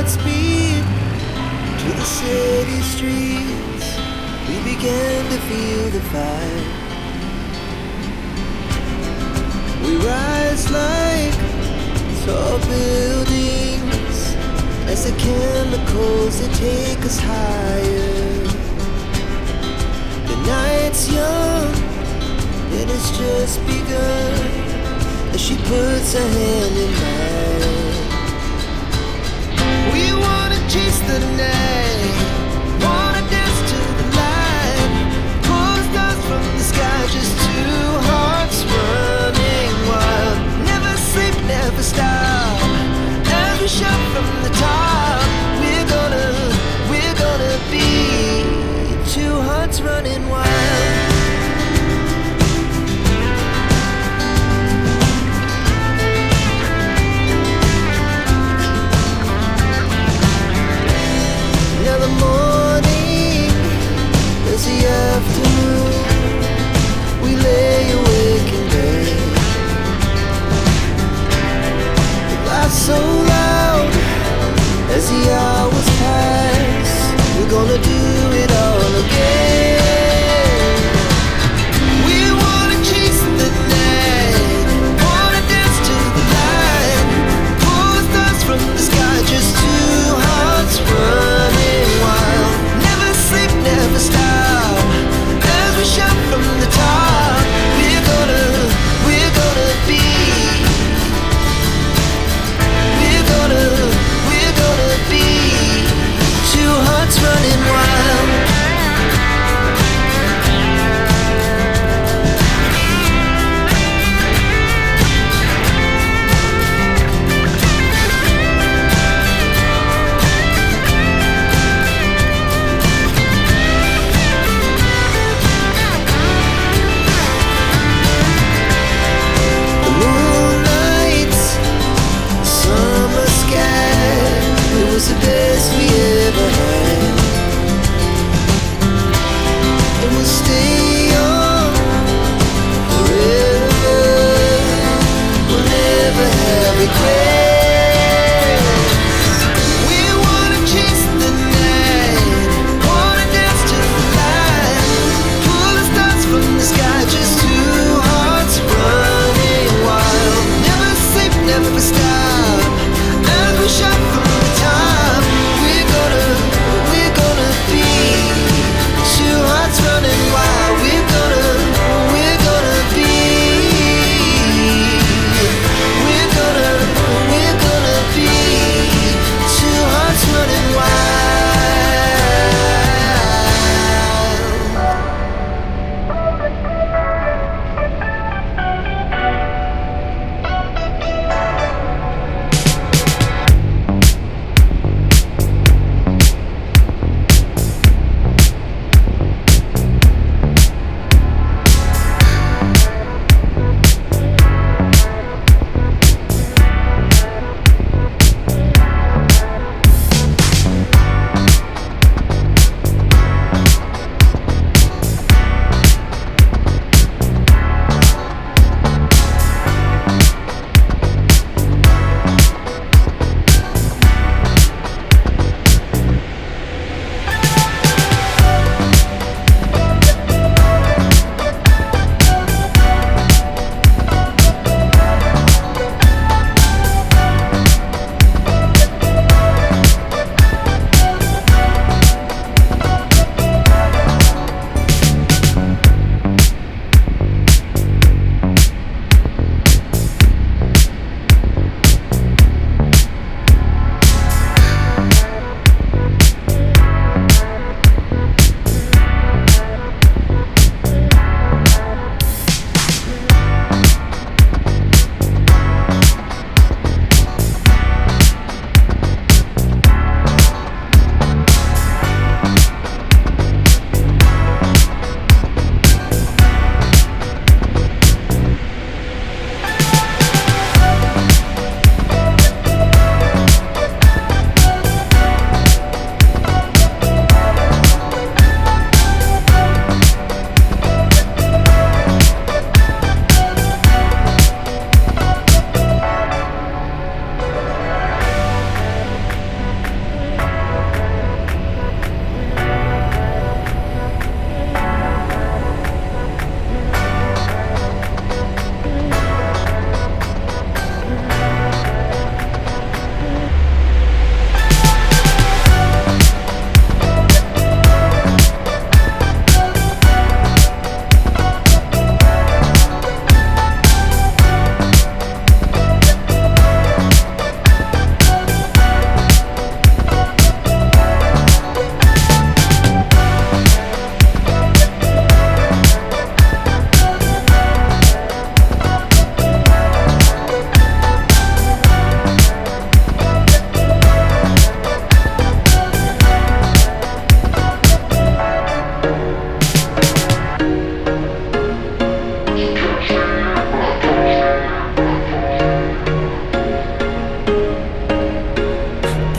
hearts beat to the city streets. We began to feel the fire. We rise like tall buildings as the chemicals that take us higher. The night's young and it's just begun as she puts her hand in mine. We wanna chase the night, wanna dance to the light, pull stars from the sky, just two hearts running wild. Never sleep, never stop, as we shout from the top. We're gonna be two hearts running wild. Now the morning is the afternoon. We lay awake in bed. The laughs so loud as the hours pass. We're gonna do it all again. We wanna chase the night, wanna dance to the light, pull stars from the sky, just two hearts running wild. Never sleep, never stop, as we shout from the top. We're gonna be, we're gonna be two hearts running wild.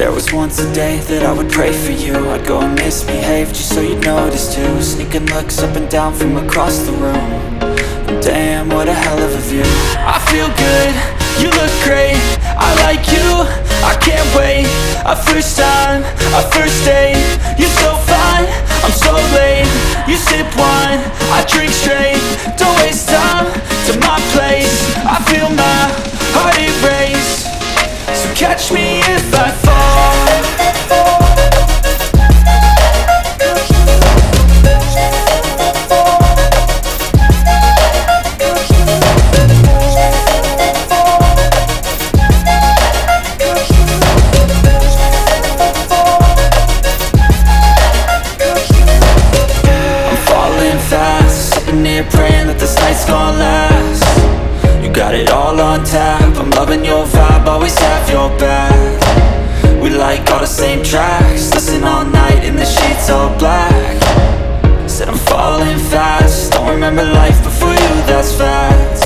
There was once a day that I would pray for you. I'd go and misbehave just so you'd notice too. Sneaking looks up and down from across the room. Damn, what a hell of a view. I feel good, you look great, I like you, I can't wait. A first time, a first date. You're so fine, I'm so late. You sip wine, I drink straight. Don't waste time to my place. I feel my heart erase. So catch me if I fall. Praying that this night's gonna last. You got it all on tap, I'm loving your vibe, always have your back. We like all the same tracks, listen all night in the sheets all black. Said I'm falling fast, don't remember life before you, that's facts.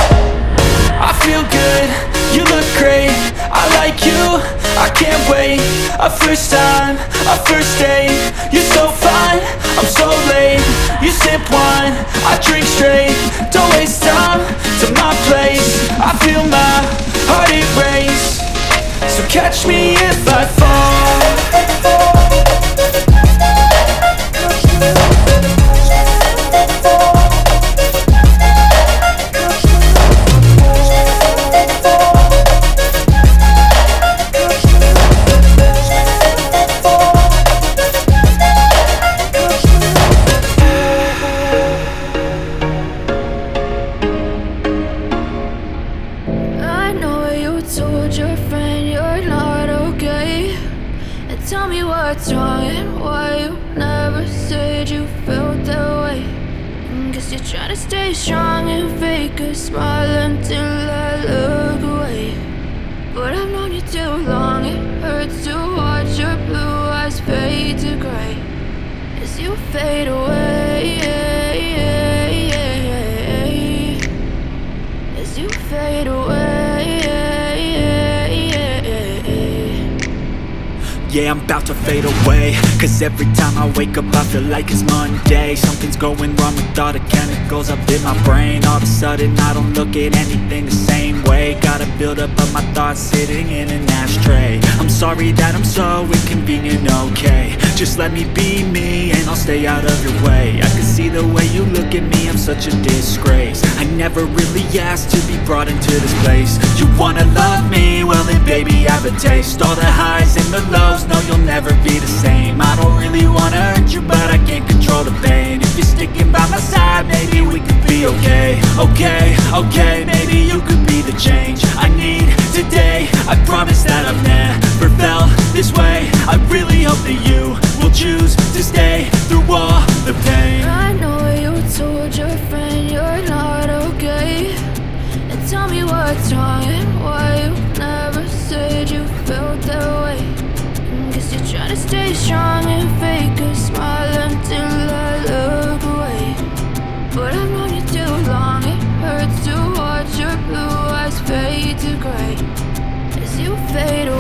I feel good, you look great, I like you, I can't wait. A first time, a first date. You're so fine, I'm so late. You sip wine, I drink straight. Don't waste time to my place. I feel my heart erase. So catch me if I fall. What's wrong and why you never said you felt that way? Guess you're trying to stay strong and fake a smile until I look away. But I've known you too long, it hurts to watch your blue eyes fade to grey as you fade away, as you fade away. Yeah, I'm about to fade away, cause every time I wake up I feel like it's Monday. Something's going wrong with all the chemicals up in my brain. All of a sudden I don't look at anything the same way. Gotta build up of my thoughts sitting in an ashtray. I'm sorry that I'm so inconvenient, okay. Just let me be me and I'll stay out of your way. I can see the way you look at me, I'm such a disgrace. I never really asked to be brought into this place. You wanna love me? Well then baby have a taste. All the highs and the lows, no, you'll never be the same. I don't really wanna hurt you, but I can't control the pain. If you're sticking by my side, maybe we could be okay. Okay, maybe you could be the change I need today. I promise that I've never felt this way. I really hope that you will choose to stay through all the pain. I know you told your friend you're not okay, and tell me what's wrong and why you never said you felt that way. Guess you're trying to stay strong and fake a smile until I look away. But I've known you too long, it hurts to watch your blue eyes fade to grey as you fade away.